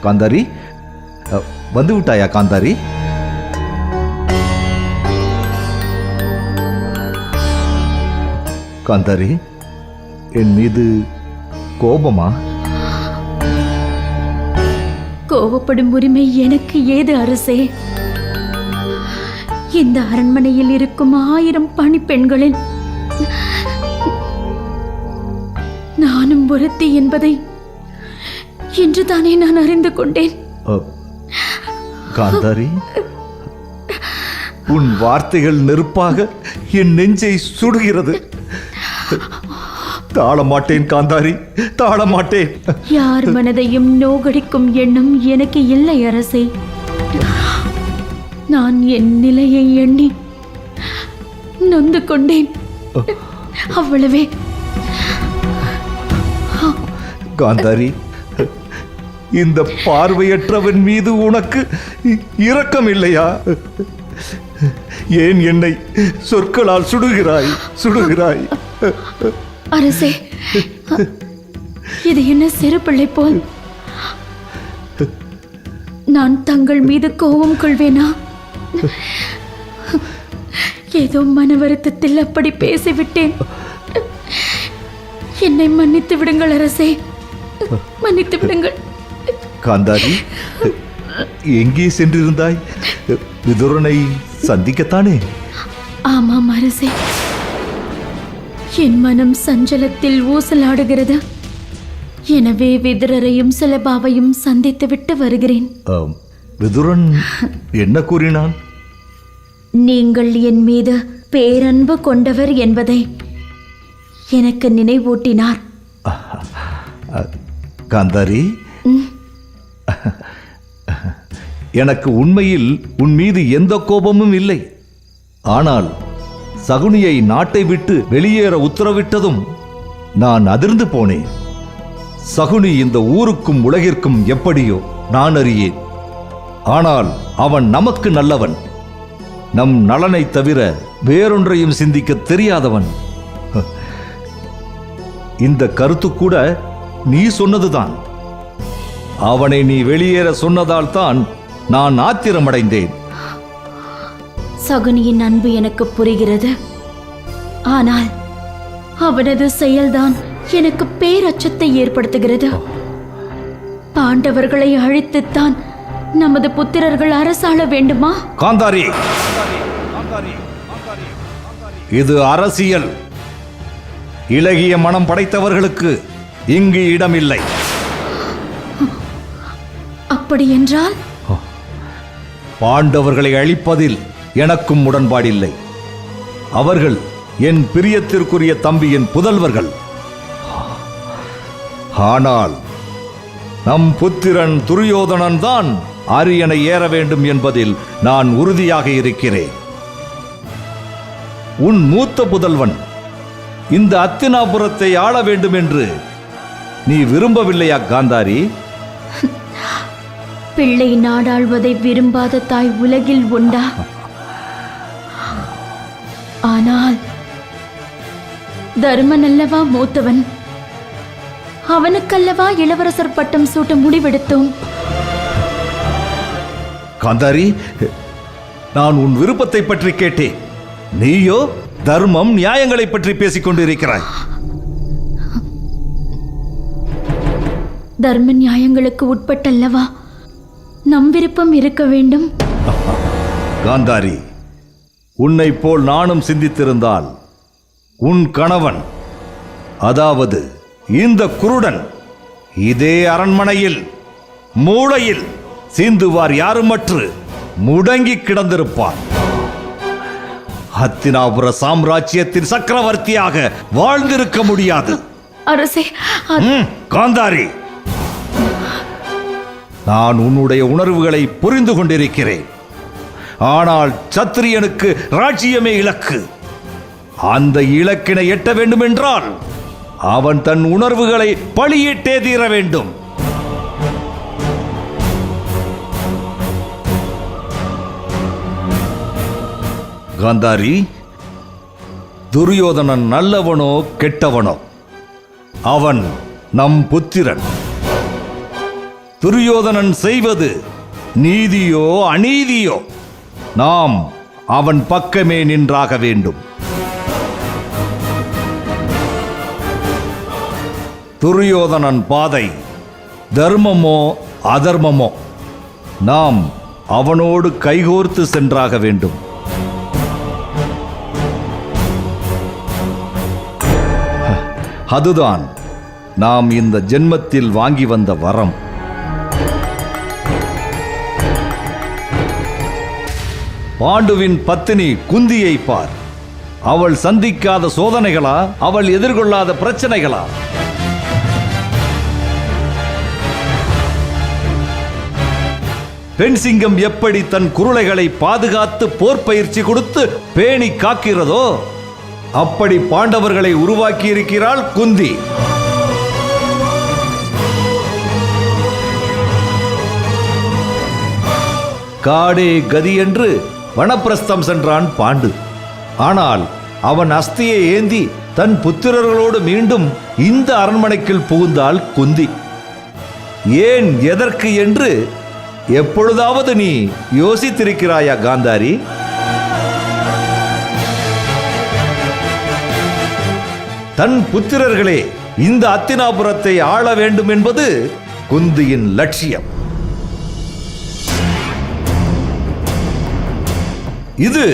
காந்தாரி, வந்து விட்டாயா காந்தாரி? காந்தாரி, என் மீது கோபமா? கோபப்படும் உரிமை எனக்கு ஏது அரசே? இந்த அரண்மனையில் இருக்கும் 1000 பணிப்பெண்களில் நானும் ஒருத்தி என்பதை இன்றுதானே நான் அறிந்து கொண்டேன். காந்தாரி, உன் வார்த்தைகள் நெருப்பாக என் நெஞ்சை சுடுகிறது. தாழமாட்டேன் காந்தாரி, தாழமாட்டேன். யார் மனதையும் நோகடிக்கும் எண்ணம் எனக்கு இல்லை அரசே. நான் என் நிலையை எண்ணி நொந்து கொண்டேன், அவ்வளவே. காந்தாரி, இந்த பார்வையற்றவன் மீது உனக்கு இரக்கம் இல்லையா? ஏன் என்னை சொற்களால் சுடுகிறாய் சுடுகிறாய்? அரசே, இது என்ன சிறு பிள்ளை போல்? நான் தங்கள் மீது கோபம் கொள்வேனா? ஏதோ மன வருத்தத்தில் அப்படி பேசிவிட்டேன். என்னை மன்னித்து விடுங்கள் அரசே, மன்னித்து விடுங்கள். காந்தாரி, எங்கே சென்றிருந்தாய்? விதுரனை சந்திக்கத்தானே? ஆமாம் அரசே, என் மனம் சஞ்சலத்தில் ஊசலாடுகிறது. எனவே விதுரரையும் சுலபாவையும் சந்தித்து விட்டு வருகிறேன். விதுரன் என்ன கூறினான்? நீங்கள் என் மீது பேரன்பு கொண்டவர் என்பதை எனக்கு நினைவூட்டினார். காந்தாரி, எனக்கு உண்மையில் உன் மீது எந்த கோபமும் இல்லை. ஆனால் சகுனியை நாட்டை விட்டு வெளியேற உத்தரவிட்டதும் நான் அதிர்ந்து போனேன். சகுனி இந்த ஊருக்கும் உலகிற்கும் எப்படியோ நான் அறியேன். ஆனால் அவன் நமக்கு நல்லவன். நம் நலனை தவிர வேறொன்றையும் சிந்திக்க தெரியாதவன். இந்த கருத்து கூட நீ சொன்னதுதான். அவனை நீ வெளியேற சொன்னதால் தான் நான் ஆத்திரமடைந்தேன். சகுனியின் அன்பு எனக்கு புரிகிறது. ஆனால் அவனது செயல்தான் எனக்கு பேரச்சத்தை ஏற்படுத்துகிறது. பாண்டவர்களை அழித்துத்தான் நமது புத்திரர்கள் அரசாள வேண்டுமா? காந்தாரி, இது அரசியல். இளகிய மனம் படைத்தவர்களுக்கு இங்கு இடமில்லை. அப்படி என்றால் பாண்டவர்களை அழிப்பதில் எனக்கும் உடன்பாடில்லை. அவர்கள் என் பிரியத்திற்குரிய தம்பியின் புதல்வர்கள். ஆனால் நம் புத்திரன் துரியோதனன் தான் அரியணை ஏற வேண்டும் என்பதில் நான் உறுதியாக இருக்கிறேன். உன் மூத்த புதல்வன் இந்த அத்தினாபுரத்தை ஆள வேண்டும் என்று நீ விரும்பவில்லையா காந்தாரி? பிள்ளை நாடாள்வதை விரும்பாத தாய் உலகில் உண்டா? ஆனால் தர்மன் அல்லவா மூத்தவன். அவனுக்கல்லவா இளவரசர் பட்டம் சூட்ட முடிவெடுத்தோம். காந்தாரி, நான் உன் விருப்பத்தை பற்றி கேட்டேன். நீயோ தர்மம் நியாயங்களை பற்றி பேசிக் கொண்டிருக்கிறாய். தர்ம நியாயங்களுக்கு உட்பட்டல்லவா நம் விருப்பம் இருக்க வேண்டும். காந்தாரி, உன்னை போல் நானும் சிந்தித்திருந்தால் உன் கணவன், அதாவது இந்த குருடன், இதே அரண்மனையில் மூளையில் சீந்துவார் யாருமற்று முடங்கி கிடந்திருப்பான். ஹத்தினாபுர சாம்ராஜ்யத்தின் சக்கரவர்த்தியாக வாழ்ந்திருக்க முடியாது. அரசே, காந்தாரி, நான் உன்னுடைய உணர்வுகளை புரிந்து கொண்டிருக்கிறேன். ஆனால் சத்திரியனுக்கு ராஜ்யமே இலக்கு. அந்த இலக்கினை எட்ட வேண்டும் என்றால் அவன் தன் உணர்வுகளை பலியிட்டே தீர வேண்டும். காந்தாரி, துரியோதனன் நல்லவனோ கெட்டவனோ, அவன் நம் புத்திரன். துரியோதனன் செய்வது நீதியோ அநீதியோ நாம் அவன் பக்கமே நின்றாக வேண்டும். துரியோதனன் பாதை தர்மமோ அதர்மமோ நாம் அவனோடு கைகோர்த்து சென்றாக வேண்டும். அதுதான் நாம் இந்த ஜென்மத்தில் வாங்கி வந்த வரம். பாண்டுவின் பத்தினி குந்தியை பார். அவள் சந்திக்காத சோதனைகளா, அவள் எதிர்கொள்ளாத பிரச்சனைகளா? பெண் சிங்கம் எப்படி தன் குருளைகளை பாதுகாத்து போர் பயிற்சி கொடுத்து பேணி காக்கிறதோ அப்படி பாண்டவர்களை உருவாக்கி இருக்கிறாள் குந்தி. காடே கதி என்று வனப்பிரஸ்தம் சென்றான் பாண்டு. ஆனால் அவன் அஸ்தியை ஏந்தி தன் புத்திரர்களோடு மீண்டும் இந்த அரண்மனைக்குள் புகுந்தாள் குந்தி. ஏன், எதற்கு என்று எப்பொழுதாவது நீ யோசித்திருக்கிறாயா காந்தாரி? தன் புத்திரர்களே இந்த அத்தினாபுரத்தை ஆள வேண்டும் என்பது குந்தியின் லட்சியம். இது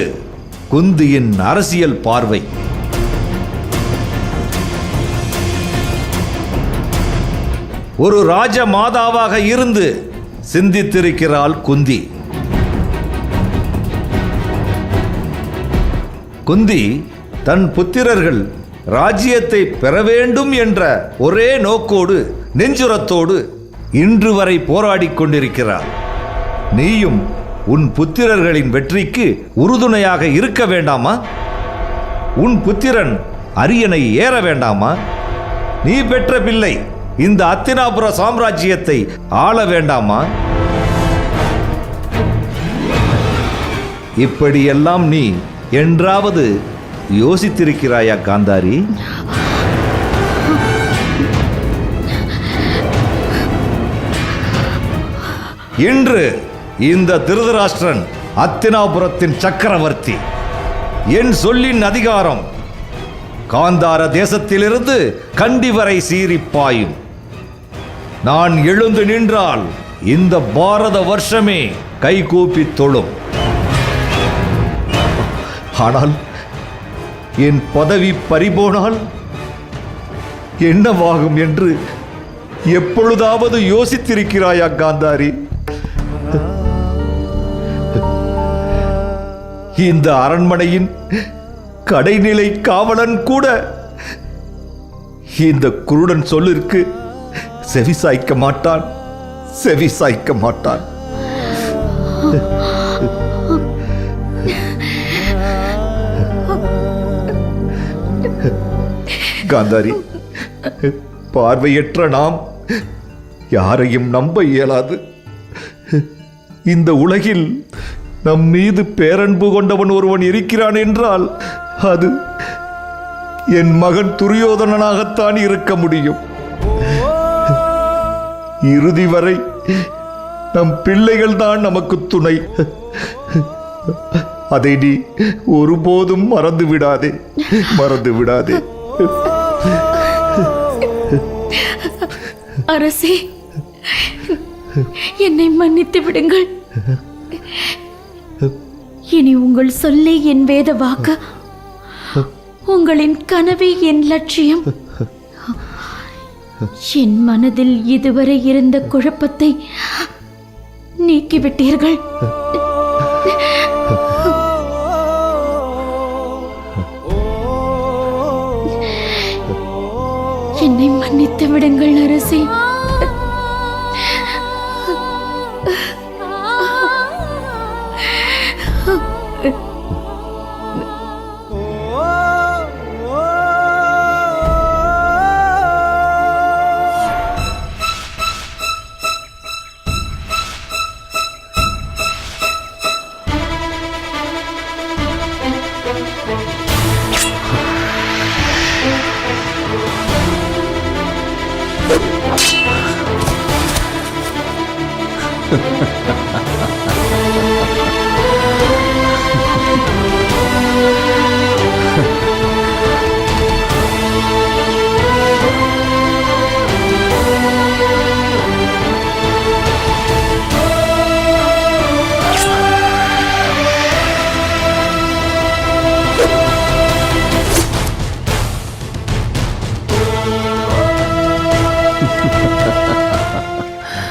குந்தியின் அரசியல் பார்வை. ஒரு ராஜ மாதாவாக இருந்து சிந்தித்திருக்கிறாள் குந்தி. குந்தி தன் புத்திரர்கள் ராஜ்யத்தை பெற வேண்டும் என்ற ஒரே நோக்கோடு நெஞ்சுரத்தோடு இன்று வரை போராடிக் கொண்டிருக்கிறார். நீயும் உன் புத்திரர்களின் வெற்றிக்கு உறுதுணையாக இருக்க வேண்டாமா? உன் புத்திரன் அரியணை ஏற வேண்டாமா? நீ பெற்ற பிள்ளை இந்த அத்தினாபுர சாம்ராஜ்யத்தை ஆள வேண்டாமா? இப்படியெல்லாம் நீ என்றாவது யோசித்திருக்கிறாயா காந்தாரி? இன்று இந்த திருதராஷ்டிரன் அத்தினாபுரத்தின் சக்கரவர்த்தி. என் சொல்லின் அதிகாரம் காந்தார தேசத்திலிருந்து கண்டி வரை சீறிப்பாயும். நான் எழுந்து நின்றால் இந்த பாரத வருஷமே கைகூப்பி தொழும். ஆனால் என் பதவி பறிபோனால் என்னவாகும் என்று எப்பொழுதாவது யோசித்திருக்கிறாயா காந்தாரி? இந்த அரண்மனையின் கடைநிலை காவலன் கூட இந்த குருடன் சொல்லிற்கு செவிசாய்க்க மாட்டான், செவிசாய்க்க மாட்டான். காந்தாரி, பார்வையற்ற நாம் யாரையும் நம்ப இயலாது. இந்த உலகில் நம் மீது பேரன்பு கொண்டவன் ஒருவன் இருக்கிறான் என்றால் அது என் மகன் துரியோதனனாகத்தான் இருக்க முடியும். இறுதி வரை நம் பிள்ளைகள் தான் நமக்கு துணை. அதை நீ ஒருபோதும் மறந்து விடாதே, மறந்து விடாதே. அரசே, என்னை மன்னித்து விடுங்கள். இனி உங்கள் சொல்லே என் வேத வாக்கு, உங்களின் கனவே என் லட்சியம். என் மனதில் இதுவரை இருந்த குழப்பத்தை நீக்கிவிட்டீர்கள். என்னை மன்னித்து விடுங்கள் அரசே.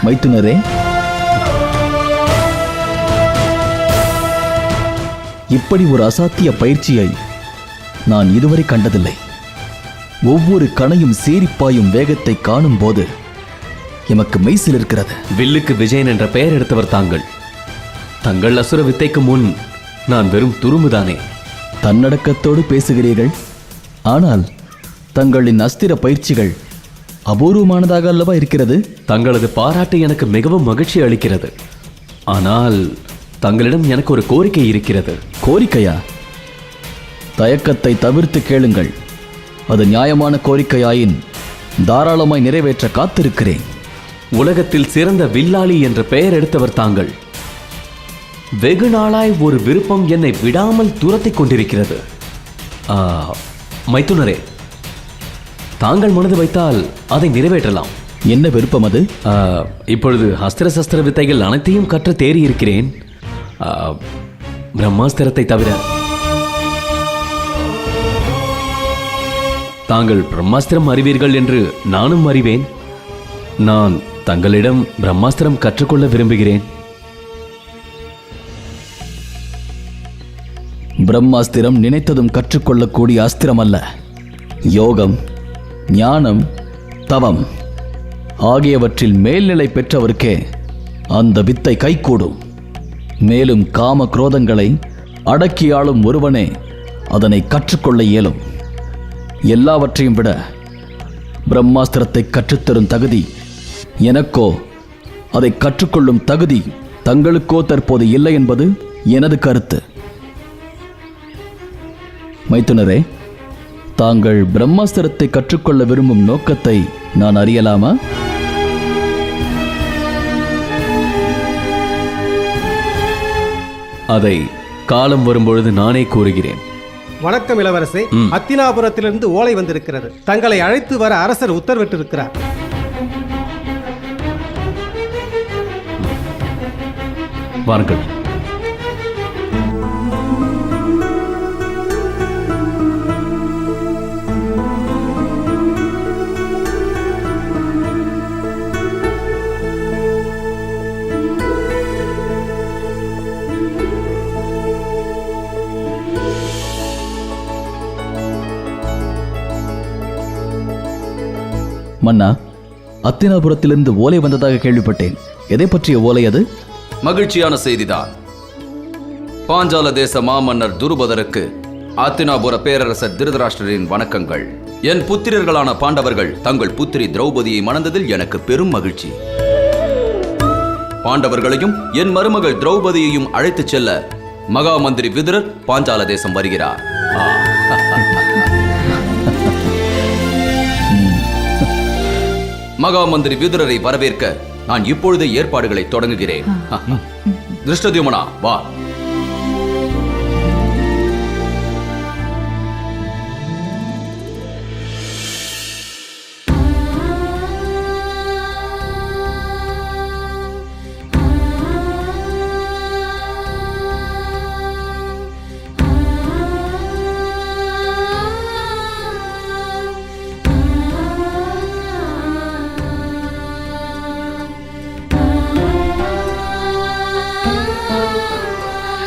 மைத்துனரே, இப்படி ஒரு அசாத்திய பயிற்சியை நான் இதுவரை கண்டதில்லை. ஒவ்வொரு கணையும் சீரிப்பாயும் வேகத்தை காணும் போது எமக்கு மெய்சில் இருக்கிறது. வில்லுக்கு விஜயன் என்ற பெயர் எடுத்தவர் தாங்கள். தங்கள் அசுர வித்தைக்கு முன் நான் வெறும் துரும்புதானே. தன்னடக்கத்தோடு பேசுகிறீர்கள். ஆனால் தங்களின் அஸ்திர பயிற்சிகள் அபூர்வமானதாக அல்லவா இருக்கிறது? தங்களது பாராட்டு எனக்கு மிகவும் மகிழ்ச்சி அளிக்கிறது. ஆனால் தங்களிடம் எனக்கு ஒரு கோரிக்கை இருக்கிறது. கோரிக்கையா? தயக்கத்தை தவிர்த்து கேளுங்கள். அது நியாயமான கோரிக்கையாயின் தாராளமாய் நிறைவேற்ற காத்திருக்கிறேன். உலகத்தில் சிறந்த வில்லாளி என்ற பெயர் எடுத்தவர் தாங்கள். வெகு நாளாய் ஒரு விருப்பம் என்னை விடாமல் துரத்திக் கொண்டிருக்கிறது. மைத்துனரே, தாங்கள் மனது வைத்தால் அதை நிறைவேற்றலாம். என்ன விருப்பம் அது? இப்பொழுது அஸ்திர சஸ்திர வித்தைகள் அனைத்தையும் கற்று தேறி இருக்கிறேன், பிரம்மாஸ்திரத்தை தவிர. தாங்கள் பிரம்மாஸ்திரம் அறிவீர்கள் என்று நானும் அறிவேன். நான் தங்களிடம் பிரம்மாஸ்திரம் கற்றுக்கொள்ள விரும்புகிறேன். பிரம்மாஸ்திரம் நினைத்ததும் கற்றுக்கொள்ளக்கூடிய அஸ்திரம் அல்ல. யோகம், ஞானம், தவம் ஆகியவற்றில் மேல்நிலை பெற்றவருக்கே அந்த வித்தை கைகூடும். மேலும் காம குரோதங்களை அடக்கியாளும் ஒருவனே அதனை கற்றுக்கொள்ள இயலும். எல்லாவற்றையும் விட பிரம்மாஸ்திரத்தை கற்றுத்தரும் தகுதி எனக்கோ, அதை கற்றுக்கொள்ளும் தகுதி தங்களுக்கோ தற்போது இல்லை என்பது எனது கருத்து. மைத்துனரே, தாங்கள் பிரம்மாஸ்திரத்தை கற்றுக்கொள்ள விரும்பும் நோக்கத்தை நான் அறியலாமா? அதை காலம் வரும்பொழுது நானே கூறுகிறேன். வணக்கம் இளவரசே. அத்தினாபுரத்திலிருந்து ஓலை வந்திருக்கிறது. தங்களை அழைத்து வர அரசர் உத்தரவிட்டிருக்கிறார். வாருங்கள். மன்னா, அத்தினாபுரத்திலிருந்து ஓலை வந்ததாக கேள்விப்பட்டேன். எதை பற்றிய ஓலை அது? மகிழ்ச்சியான செய்திதான். பாஞ்சால தேச மாமன்னர் துருபதருக்கு அத்தினாபுர பேரரசர் திருதராஷ்டிரரின் வணக்கங்கள். என் புத்திரர்களான பாண்டவர்கள் தங்கள் புத்திரி திரௌபதியை மணந்ததில் எனக்கு பெரும் மகிழ்ச்சி. பாண்டவர்களையும் என் மருமகள் திரௌபதியையும் அழைத்துச் செல்ல மகா மந்திரி விதுரர் பாஞ்சால தேசம் வருகிறார். மகா மந்திரி விதுரரை வரவேற்க நான் இப்பொழுதே ஏற்பாடுகளை தொடங்குகிறேன். திருஷ்டத்யும்னா, வா.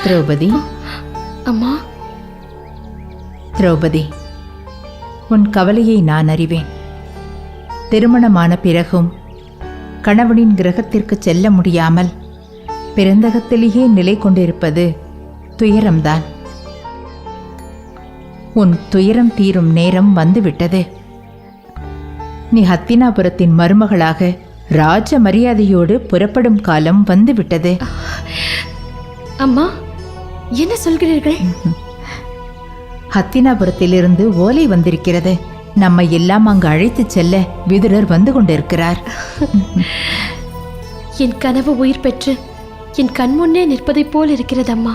திரௌபதி, அம்மா. திரௌபதி, உன் கவலையை நான் அறிவேன். திருமணமான பிறகும் கணவனின் கிரகத்திற்கு செல்ல முடியாமல் பிறந்தகத்திலேயே நிலை கொண்டிருப்பது துயரம்தான். உன் துயரம் தீரும் நேரம் வந்துவிட்டது. நீ ஹத்தினாபுரத்தின் மருமகளாக ராஜ மரியாதையோடு புறப்படும் காலம் வந்துவிட்டது. அம்மா, என்ன சொல்கிறீர்கள்? ஹத்தினாபுரத்திலிருந்து ஓலை வந்திருக்கிறது. நம்மை எல்லாம் அங்கு அழைத்துச் செல்ல விதுரர் வந்து கொண்டிருக்கிறார். என் கனவு உயிர் பெற்று என் கண்முன்னே நிற்பதைப் போல் இருக்கிறது அம்மா.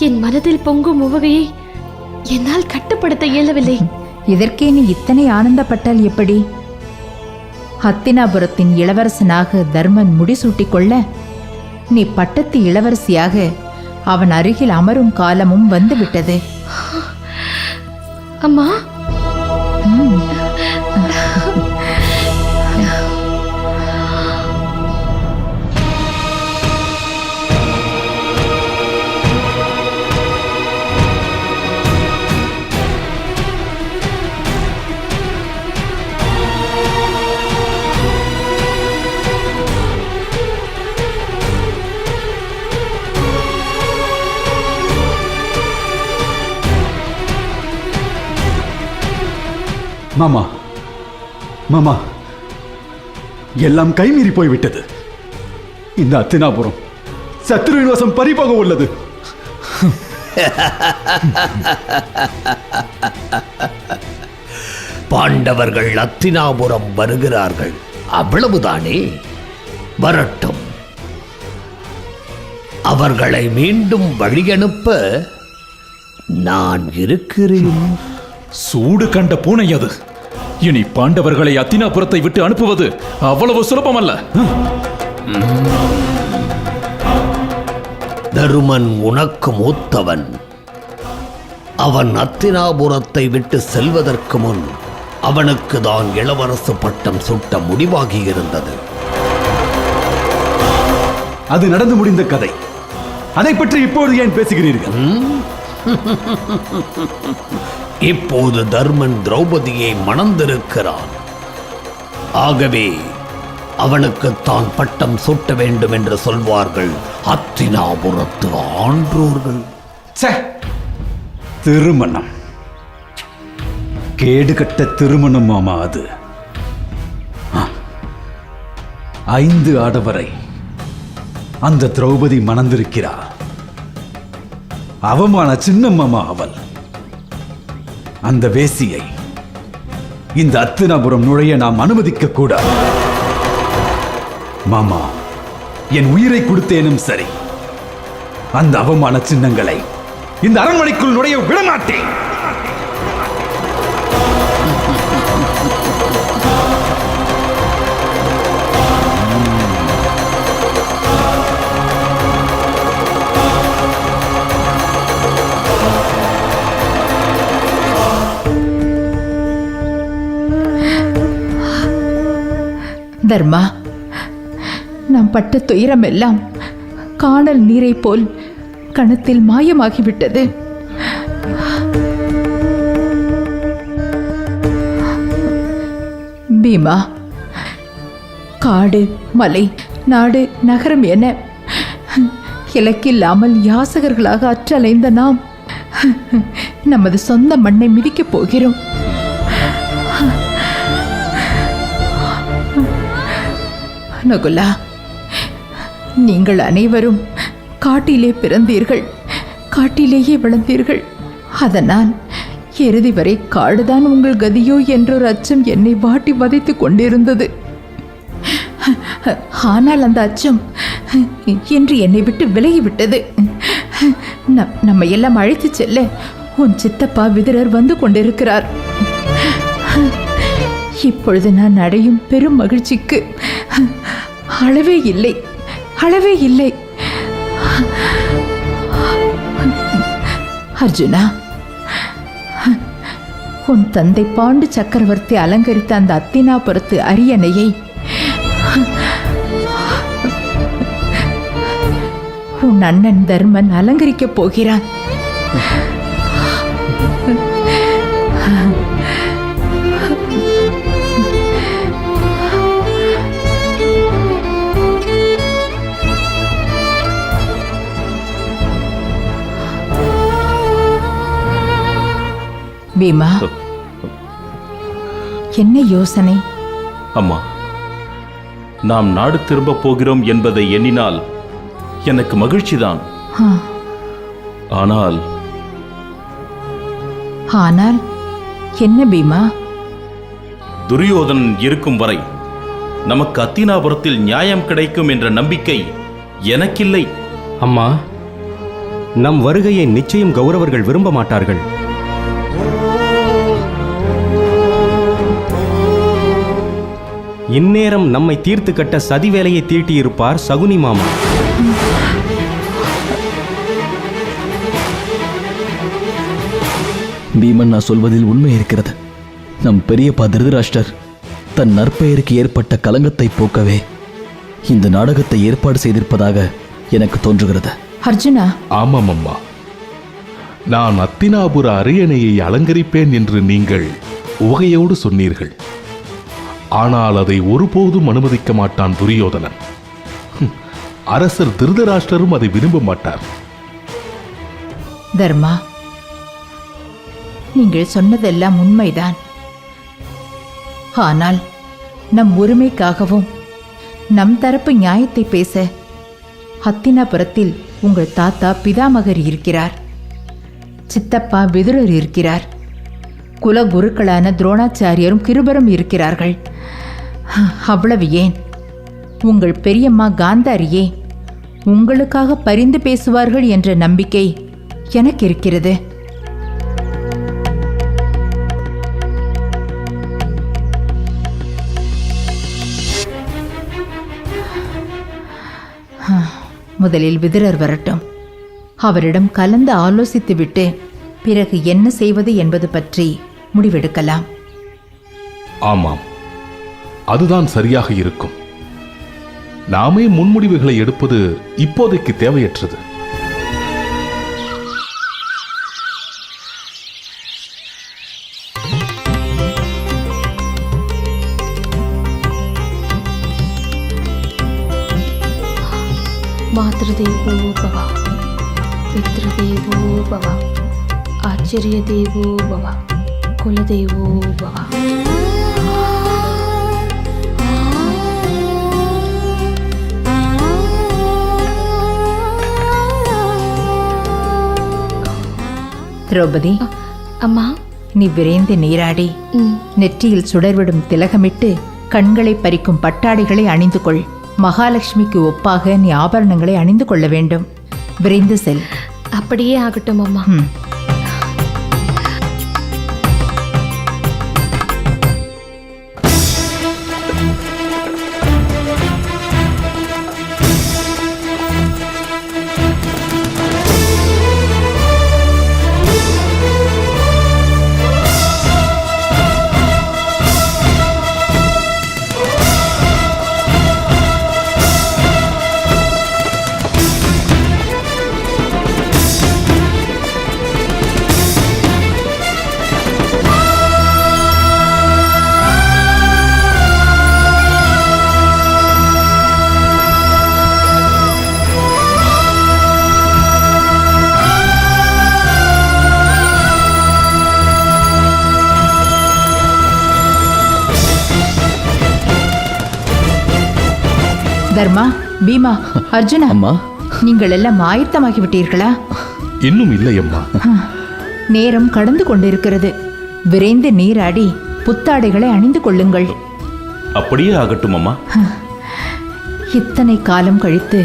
என் மனதில் பொங்கும் உவகையை என்னால் கட்டுப்படுத்த இயலவில்லை. இதற்கே நீ இத்தனை ஆனந்தப்பட்டால் எப்படி? ஹத்தினாபுரத்தின் இளவரசனாக தர்மன் முடிசூட்டிக் கொள்ள நீ பட்டத்து இளவரசியாக அவன் அருகில் அமரும் காலமும் வந்துவிட்டது. அம்மா, மாமா, மாமா, எல்லாம் கைமீறி போய்விட்டது. இந்த அத்தினாபுரம் சத்ருவின் வசம் பறிபோக உள்ளது. பாண்டவர்கள் அத்தினாபுரம் வருகிறார்கள், அவ்வளவுதானே? வரட்டும். அவர்களை மீண்டும் வழியனுப்ப நான் இருக்கிறேன். சூடு கண்ட பூனை அது. இனி பாண்டவர்களை அத்தினாபுரத்தை விட்டு அனுப்புவது அவ்வளவு சுலபமல்ல. தருமன் உனக்கு மூத்தவன். அவன் அத்தினாபுரத்தை விட்டு செல்வதற்கு முன் அவனுக்கு தான் இளவரசு பட்டம் சூட்ட முடிவாகியிருந்தது. அது நடந்து முடிந்த கதை. அதை பற்றி இப்போது ஏன் பேசுகிறீர்கள்? இப்போது தர்மன் திரௌபதியை மணந்திருக்கிறான். ஆகவே அவனுக்கு தான் பட்டம் சூட்ட வேண்டும் என்று சொல்வார்கள் அத்தினாபுரத்து ஆன்றோர்கள். திருமணம், கேடுகட்ட திருமணம் மாமா அது. 5 ஆடவரை அந்த திரௌபதி மணந்திருக்கிறார். அவமான சின்ன மாமா அவள். அந்த வேசியை இந்த அத்தினாபுரம் நுழைய நாம் அனுமதிக்க கூடாது. மாமா, என் உயிரை கொடுத்தேனும் சரி, அந்த அவமான சின்னங்களை இந்த அரண்மனைக்குள் நுழைய விடமாட்டேன். தர்மா, நாம் பட்ட துயரம் எல்லாம் காணல் நீரை போல் கணத்தில் மாயமாகிவிட்டது. பீமா, காடு, மலை, நாடு, நகரம் என இலக்கில்லாமல் யாசகர்களாக அற்றலைந்த நாம் நமது சொந்த மண்ணை மிதிக்கப் போகிறோம். நகுலா, நீங்கள் அனைவரும் காட்டிலே பிறந்தீர்கள், காட்டிலேயே வளர்ந்தீர்கள். அதனால் இறுதி வரை காடுதான் உங்கள் கதியோ என்றொரு அச்சம் என்னை வாட்டி வதைத்துக் கொண்டிருந்தது. ஆனால் அந்த அச்சம் இன்று என்னை விட்டு விலகிவிட்டது. நம்ம எல்லாம் அழைத்து செல்ல உன் சித்தப்பா விதுரர் வந்து கொண்டிருக்கிறார். இப்பொழுது நான் அடையும் பெரும் மகிழ்ச்சிக்கு அளவே இல்லை, அளவே இல்லை. அர்ஜுனா, உன் தந்தை பாண்டு சக்கரவர்த்தி அலங்கரித்த அந்த அத்தினாபுரத்து அரியணையை உன் அண்ணன் தர்மன் அலங்கரிக்கப் போகிறான். பீமா, என்ன யோசனை? அம்மா, நாம் நாடு திரும்ப போகிறோம் என்பதை எண்ணினால் எனக்கு மகிழ்ச்சிதான். ஆனால் ஆனால் என்ன பீமா? துரியோதனன் இருக்கும் வரை நமக்கு அத்தினாபுரத்தில் நியாயம் கிடைக்கும் என்ற நம்பிக்கை எனக்கில்லை. அம்மா, நம் வருகையை நிச்சயம் கௌரவர்கள் விரும்ப மாட்டார்கள். இந்நேரம் நம்மை தீர்த்து கட்ட சதி வேலையை தீட்டியிருப்பார் சகுனி மாமா. பீமன் நான் சொல்வதில் உண்மை இருக்கிறது. நம் பெரியப்பா திருதராஷ்டர் தன் நற்பெயருக்கு ஏற்பட்ட கலங்கத்தை போக்கவே இந்த நாடகத்தை ஏற்பாடு செய்திருப்பதாக எனக்கு தோன்றுகிறது. அர்ஜுனா, ஆமாம் அம்மா, நான் அத்தினாபுர அரியணையை அலங்கரிப்பேன் என்று நீங்கள் உவகையோடு சொன்னீர்கள். ஆனால் அதை ஒருபோதும் அனுமதிக்க மாட்டான் துரியோதனன். அரசர் திருதராஷ்டரும் அதை விரும்ப மாட்டார். தர்மா, நீங்கள் சொன்னதெல்லாம் உண்மைதான். ஆனால் நம் உரிமைக்காகவும் நம் தரப்பு நியாயத்தை பேச ஹத்தினாபுரத்தில் உங்கள் தாத்தா பிதாமகர் இருக்கிறார், சித்தப்பா விதுரர் இருக்கிறார், குலகுருக்களான துரோணாச்சாரியரும் கிருபரும் இருக்கிறார்கள். அவ்வளவு ஏன், உங்கள் பெரியம்மா காந்தாரியே உங்களுக்காக பரிந்து பேசுவார்கள் என்ற நம்பிக்கை எனக்கு இருக்கிறது. முதலில் விதுரர் வரட்டும். அவரிடம் கலந்து ஆலோசித்துவிட்டு பிறகு என்ன செய்வது என்பது பற்றி முடிவெடுக்கலாம். ஆமாம், அதுதான் சரியாக இருக்கும். நாமே முன்முடிவுகளை எடுப்பது இப்போதைக்கு தேவையற்றது. मातृदेवो भव, पितृदेवो भव, आचार्यदेवो भव, कुलदेवो भव. திரௌபதி, அம்மா, நீ விரைந்து நீராடி நெற்றியில் சுடர்விடும் திலகமிட்டு கண்களை பறிக்கும் பட்டாடைகளை அணிந்து கொள். மகாலட்சுமிக்கு ஒப்பாக நீ ஆபரணங்களை அணிந்து கொள்ள வேண்டும். விரைந்து செல். அப்படியே ஆகட்டும் அம்மா. தர்மா, பீமா, அர்ஜுனா, அம்மா, நீங்கள் எல்லாம் ஆயத்தமாகிவிட்டீர்களா? இன்னும் இல்லை அம்மா. நேரம் கடந்து கொண்டிருக்கிறது. விரைந்து நீராடி புத்தாடைகளை அணிந்து கொள்ளுங்கள். அப்படியே ஆகட்டும் அம்மா. இத்தனை காலம் கழித்து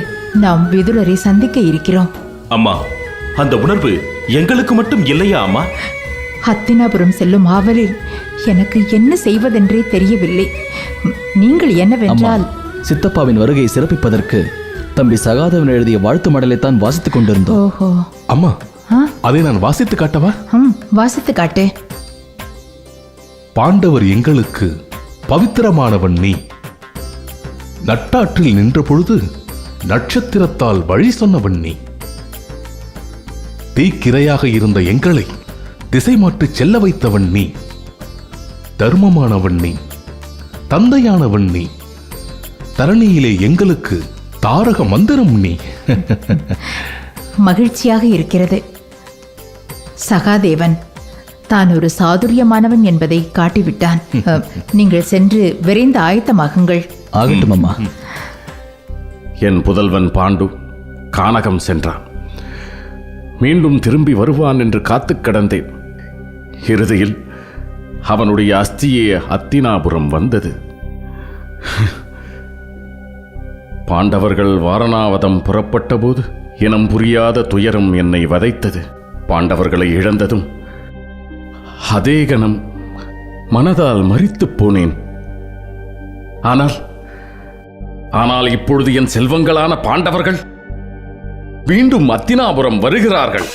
நாம் விதுரரை சந்திக்க இருக்கிறோம். அம்மா, அந்த உணர்வு எங்களுக்கு மட்டும் இல்லையா அம்மா? ஹத்தினாபுரம் செல்லும் ஆவலில் எனக்கு என்ன செய்வதென்றே தெரியவில்லை. நீங்கள் என்னவென்றால், சித்தப்பாவின் வருகையை சிறப்பிப்பதற்கு தம்பி சகாதேவன் எழுதிய வாழ்த்து மடலைத்தான் வாசித்துக் கொண்டிருந்தோம். ஓஹோ, அம்மா, அதை நான் வாசித்து காட்டவா? வாசித்து காட்டு. பாண்டவர் எங்களுக்கு பவித்திரமானவன் நீ. நட்டாற்றில் நின்ற பொழுது நட்சத்திரத்தால் வழி சொன்னவன் நீ. தீக்கிரையாக இருந்த எங்களை திசை மாற்றி செல்ல வைத்தவன் நீ. தர்மமானவன் நீ, தந்தையானவன் நீ, தரணியிலே எங்களுக்கு தாரக மந்திரம் நீ. மகிழ்ச்சியாக இருக்கிறது. சகாதேவன் தான் ஒரு சாதுரியமானவன் என்பதை காட்டிவிட்டான். நீங்கள் சென்று விரைந்து ஆயத்தமாகுங்கள். ஆகட்டும் அம்மா. என் புதல்வன் பாண்டு கானகம் சென்றான். மீண்டும் திரும்பி வருவான் என்று காத்துக் கிடந்தேன். இறுதியில் அவனுடைய அஸ்தியே அத்தினாபுரம் வந்தது. பாண்டவர்கள் வாரணாவதம் புறப்பட்டபோது இனம் புரியாத துயரம் என்னை வதைத்தது. பாண்டவர்களை இழந்ததும் அதே கணம் மனதால் மரித்துப் போனேன். ஆனால் இப்பொழுது என் செல்வங்களான பாண்டவர்கள் மீண்டும் அத்தினாபுரம் வருகிறார்கள்.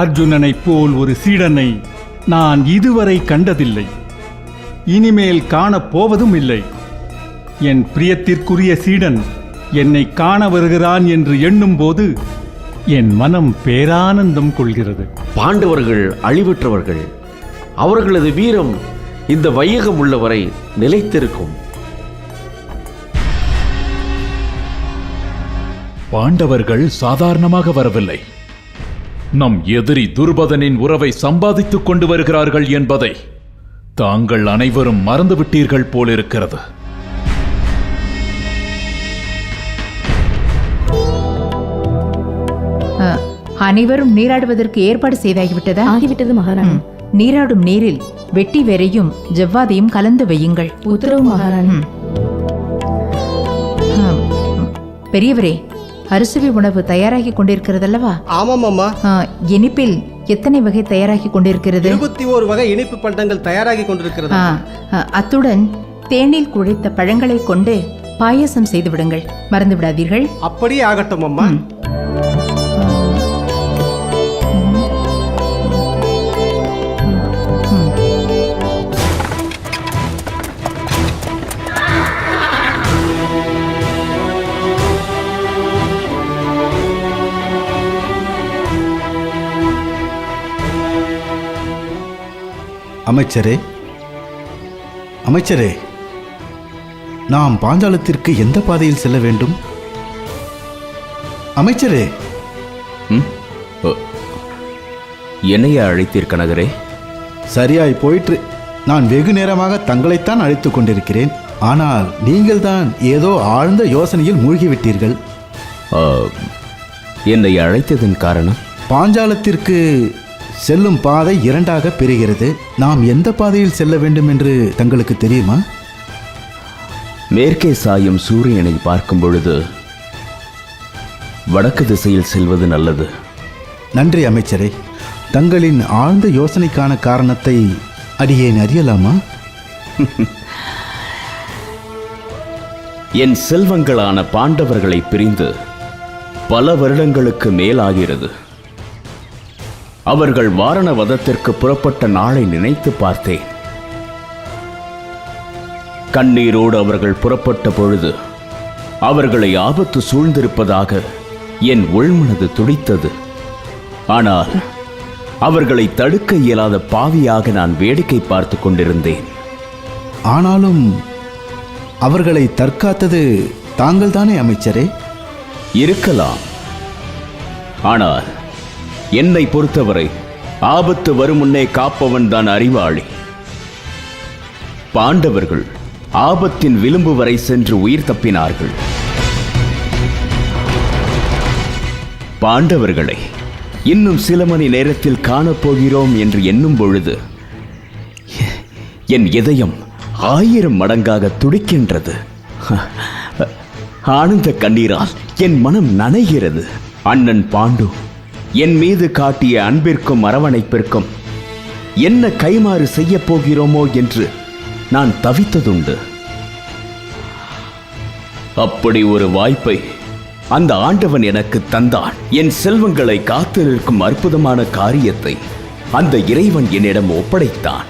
அர்ஜுனனைப் போல் ஒரு சீடனை நான் இதுவரை கண்டதில்லை, இனிமேல் காணப்போவதும் இல்லை. என் பிரியத்திற்குரிய சீடன் என்னை காண வருகிறான் என்று எண்ணும்போது என் மனம் பேரானந்தம் கொள்கிறது. பாண்டவர்கள் அழிவுற்றவர்கள். அவர்களது வீரம் இந்த வையகம் உள்ளவரை நிலைத்திருக்கும். பாண்டவர்கள் சாதாரணமாக வரவில்லை. நம் எதிரி துருபதனின் உறவை சம்பாதித்துக் கொண்டு வருகிறார்கள் என்பதை தாங்கள் அனைவரும் மறந்துவிட்டீர்கள் போலிருக்கிறது. அனைவரும் நீராடுவதற்கு ஏற்பாடு செய்தாகிவிட்டதா? ஆகிவிட்டது மகாராணி. நீராடும் நீரில் வெட்டி வேரையும் ஜவ்வாதையும் கலந்து வையுங்கள். உத்தரவு மகாராணி. பெரியவரே, அறுசுவை உணவு தயாராகி கொண்டிருக்கிறதல்லவா? ஆமாம் அம்மா. இனிப்பில் எத்தனை வகை தயாராகி கொண்டிருக்கிறது? 21 வகை இனிப்பு பண்டங்கள் தயாராகி கொண்டிருக்கிறது. அத்துடன் தேனில் குழைத்த பழங்களை கொண்டு பாயசம் செய்து விடுங்கள், மறந்து விடாதீர்கள். அப்படியே ஆகட்டும் அம்மா. அமைச்சரே, நாம் பாஞ்சாலத்திற்கு எந்த பாதையில் செல்ல வேண்டும்? அமைச்சரே. என்னையா அழைத்தீர் கனகரே? சரியாய் போயிற்று. நான் வெகு நேரமாக தங்களைத்தான் அழைத்துக் கொண்டிருக்கிறேன். ஆனால் நீங்கள் தான் ஏதோ ஆழ்ந்த யோசனையில் மூழ்கிவிட்டீர்கள். என்னை அழைத்ததன் காரணம்? பாஞ்சாலத்திற்கு செல்லும் பாதை 2ஆக பிரிகிறது. நாம் எந்த பாதையில் செல்ல வேண்டும் என்று தங்களுக்கு தெரியுமா? மேற்கே சாயும் சூரியனை பார்க்கும் பொழுது வடக்கு திசையில் செல்வது நல்லது. நன்றி அமைச்சரே. தங்களின் ஆழ்ந்த யோசனைக்கான காரணத்தை அடியேன் அறியலாமா? என் செல்வங்களான பாண்டவர்களை பிரிந்து பல வருடங்களுக்கு மேலாகிறது. அவர்கள் வாரண வதத்திற்கு புறப்பட்ட நாளை நினைத்து பார்த்தேன். கண்ணீரோடு அவர்கள் புறப்பட்ட பொழுது அவர்களை ஆபத்து சூழ்ந்திருப்பதாக என் உள்மனது துடித்தது. ஆனால் அவர்களை தடுக்க இயலாத பாவியாக நான் வேடிக்கை பார்த்து கொண்டிருந்தேன். ஆனாலும் அவர்களை தற்காத்தது தாங்கள் தானே அமைச்சரே? இருக்கலாம். ஆனால் என்னை பொறுத்தவரை ஆபத்து வரும் முன்னே காப்பவன் தான் அறிவாளி. பாண்டவர்கள் ஆபத்தின் விளிம்பு வரை சென்று உயிர் தப்பினார்கள். பாண்டவர்களை இன்னும் சில மணி நேரத்தில் காணப்போகிறோம் என்று எண்ணும் பொழுது என் இதயம் 1000 மடங்காக துடிக்கின்றது. ஆனந்த கண்ணீரால் என் மனம் நனைகிறது. அண்ணன் பாண்டு என் மீது காட்டிய அன்பிற்கும் அரவணைப்பிற்கும் என்ன கைமாறு செய்ய போகிறோமோ என்று நான் தவித்ததுண்டு. அப்படி ஒரு வாய்ப்பை அந்த ஆண்டவன் எனக்கு தந்தான். என் செல்வங்களை காத்து நிற்கும் அற்புதமான காரியத்தை அந்த இறைவன் என்னிடம் ஒப்படைத்தான்.